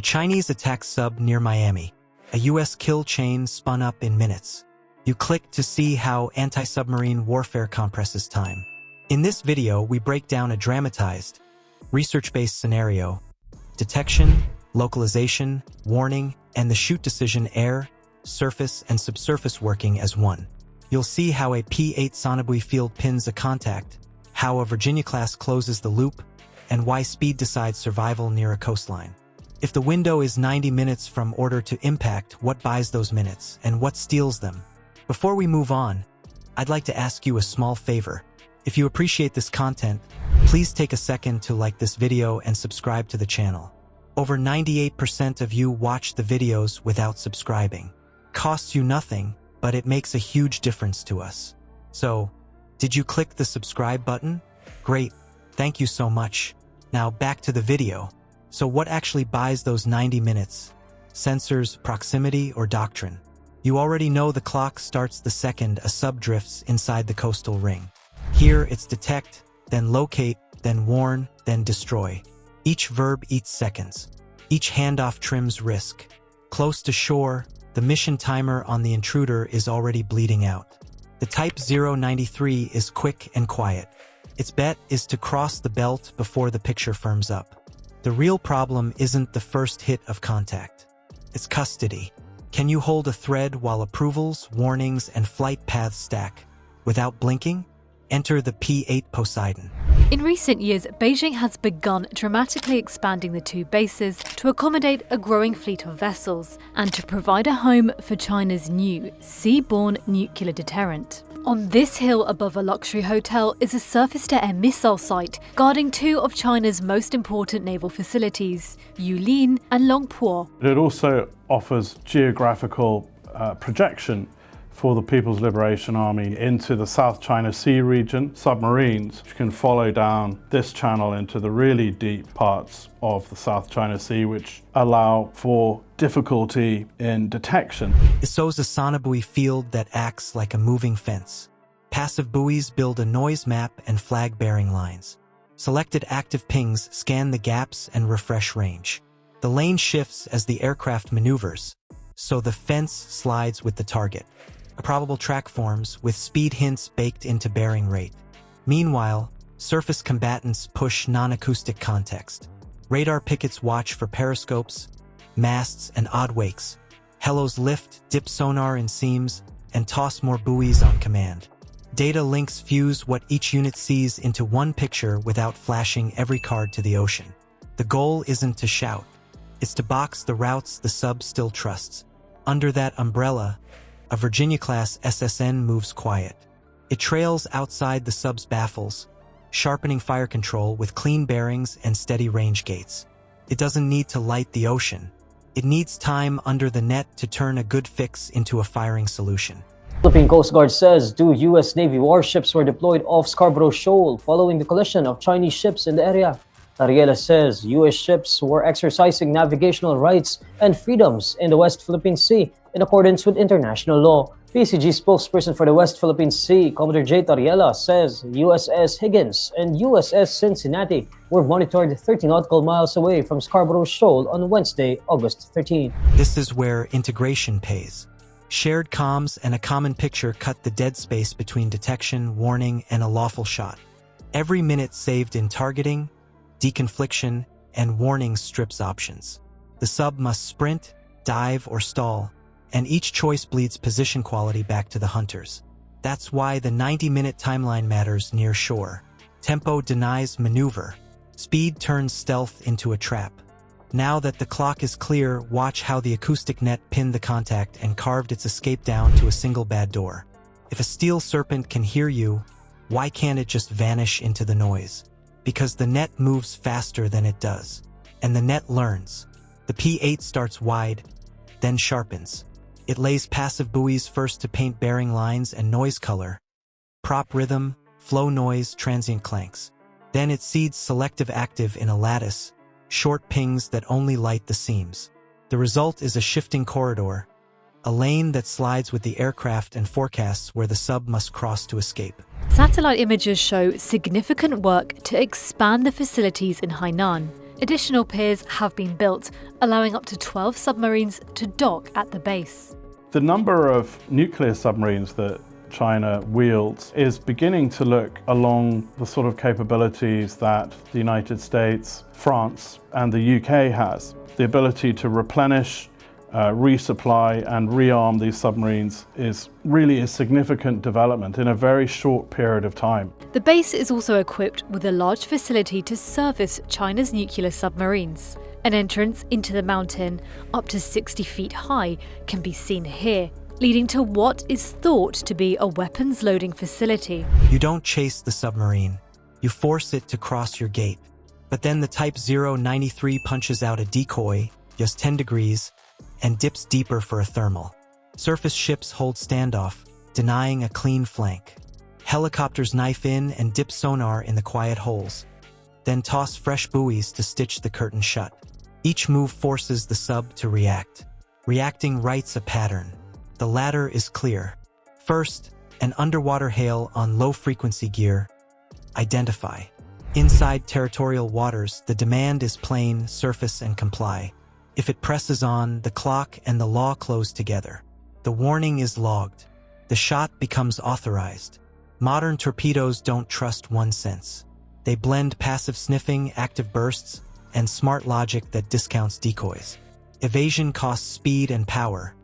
A Chinese attack sub near Miami. A US kill chain spun up in minutes. You click to see how anti-submarine warfare compresses time. In this video, we break down a dramatized, research-based scenario: detection, localization, warning, and the shoot decision air, surface, and subsurface working as one. You'll see how a P-8 Sonobui field pins a contact, how a Virginia-class closes the loop, and why speed decides survival near a coastline. If the window is 90 minutes from order to impact, what buys those minutes, and what steals them? Before we move on, I'd like to ask you a small favor. If you appreciate this content, please take a second to like this video and subscribe to the channel. Over 98% of you watch the videos without subscribing. Costs you nothing, but it makes a huge difference to us. So, did you click the subscribe button? Great, thank you so much. Now back to the video. So what actually buys those 90 minutes? Sensors, proximity, or doctrine? You already know the clock starts the second a sub drifts inside the coastal ring. Here it's detect, then locate, then warn, then destroy. Each verb eats seconds. Each handoff trims risk. Close to shore, the mission timer on the intruder is already bleeding out. The Type 093 is quick and quiet. Its bet is to cross the belt before the picture firms up. The real problem isn't the first hit of contact. It's custody. Can you hold a thread while approvals, warnings, and flight paths stack? Without blinking? Enter the P-8 Poseidon. In recent years, Beijing has begun dramatically expanding the two bases to accommodate a growing fleet of vessels and to provide a home for China's new seaborne nuclear deterrent. On this hill above a luxury hotel is a surface-to-air missile site guarding two of China's most important naval facilities, Yulin and Longpo. It also offers geographical projection for the People's Liberation Army into the South China Sea region, submarines which can follow down this channel into the really deep parts of the South China Sea, which allow for difficulty in detection. It shows a Sonobui field that acts like a moving fence. Passive buoys build a noise map and flag-bearing lines. Selected active pings scan the gaps and refresh range. The lane shifts as the aircraft maneuvers, so the fence slides with the target. A probable track forms with speed hints baked into bearing rate. Meanwhile, surface combatants push non-acoustic context. Radar pickets watch for periscopes, masts, and odd wakes. Helos lift, dip sonar in seams, and toss more buoys on command. Data links fuse what each unit sees into one picture without flashing every card to the ocean. The goal isn't to shout. It's to box the routes the sub still trusts. Under that umbrella, a Virginia-class SSN moves quiet. It trails outside the sub's baffles, sharpening fire control with clean bearings and steady range gates. It doesn't need to light the ocean. It needs time under the net to turn a good fix into a firing solution. Philippine Coast Guard says 2 U.S. Navy warships were deployed off Scarborough Shoal following the collision of Chinese ships in the area. Ariela says U.S. ships were exercising navigational rights and freedoms in the West Philippine Sea in accordance with international law. PCG spokesperson for the West Philippine Sea, Commodore J. Ariela, says USS Higgins and USS Cincinnati were monitored 30 nautical miles away from Scarborough Shoal on Wednesday, August 13. This is where integration pays. Shared comms and a common picture cut the dead space between detection, warning, and a lawful shot. Every minute saved in targeting, deconfliction, and warning strips options. The sub must sprint, dive, or stall, and each choice bleeds position quality back to the hunters. That's why the 90-minute timeline matters near shore. Tempo denies maneuver. Speed turns stealth into a trap. Now that the clock is clear, watch how the acoustic net pinned the contact and carved its escape down to a single bad door. If a steel serpent can hear you, why can't it just vanish into the noise? Because the net moves faster than it does. And the net learns. The P-8 starts wide, then sharpens. It lays passive buoys first to paint bearing lines and noise color, prop rhythm, flow noise, transient clanks. Then it seeds selective active in a lattice, short pings that only light the seams. The result is a shifting corridor, a lane that slides with the aircraft and forecasts where the sub must cross to escape. Satellite images show significant work to expand the facilities in Hainan. Additional piers have been built, allowing up to 12 submarines to dock at the base. The number of nuclear submarines that China wields is beginning to look along the sort of capabilities that the United States, France, and the UK has. The ability to replenish, resupply, and rearm these submarines is really a significant development in a very short period of time. The base is also equipped with a large facility to service China's nuclear submarines. An entrance into the mountain, up to 60 feet high, can be seen here, leading to what is thought to be a weapons loading facility. You don't chase the submarine, you force it to cross your gate. But then the Type 093 punches out a decoy, just 10 degrees, and dips deeper for a thermal. Surface ships hold standoff, denying a clean flank. Helicopters knife in and dip sonar in the quiet holes, then toss fresh buoys to stitch the curtain shut. Each move forces the sub to react. Reacting writes a pattern. The latter is clear. First, an underwater hail on low-frequency gear. Identify. Inside territorial waters, the demand is plain, surface and comply. If it presses on, the clock and the law close together. The warning is logged. The shot becomes authorized. Modern torpedoes don't trust one sense. They blend passive sniffing, active bursts, and smart logic that discounts decoys. Evasion costs speed and power.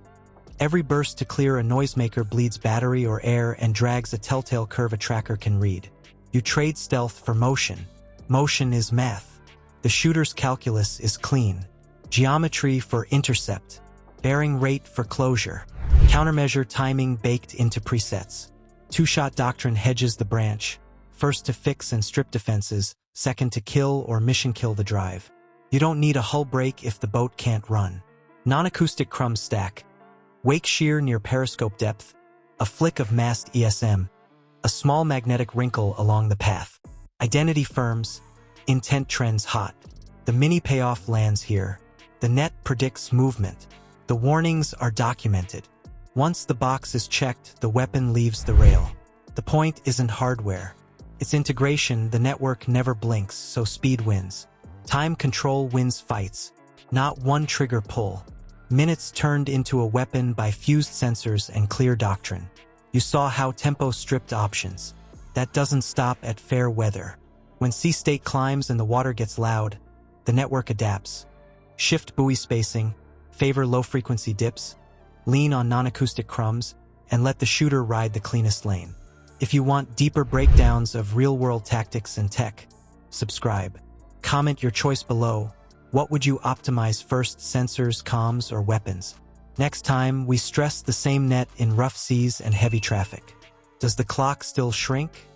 Every burst to clear a noisemaker bleeds battery or air and drags a telltale curve a tracker can read. You trade stealth for motion. Motion is math. The shooter's calculus is clean. Geometry for intercept. Bearing rate for closure. Countermeasure timing baked into presets. Two-shot doctrine hedges the branch. First to fix and strip defenses, second to kill or mission kill the drive. You don't need a hull break if the boat can't run. Non-acoustic crumb stack. Wake shear near periscope depth. A flick of mast ESM. A small magnetic wrinkle along the path. Identity firms. Intent trends hot. The mini payoff lands here. The net predicts movement. The warnings are documented. Once the box is checked, the weapon leaves the rail. The point isn't hardware. It's integration. The network never blinks, so speed wins. Time control wins fights. Not one trigger pull. Minutes turned into a weapon by fused sensors and clear doctrine. You saw how tempo stripped options. That doesn't stop at fair weather. When sea state climbs and the water gets loud, the network adapts. Shift buoy spacing, favor low-frequency dips, lean on non-acoustic crumbs, and let the shooter ride the cleanest lane. If you want deeper breakdowns of real-world tactics and tech, subscribe. Comment your choice below. What would you optimize first, sensors, comms, or weapons? Next time, we stress the same net in rough seas and heavy traffic. Does the clock still shrink?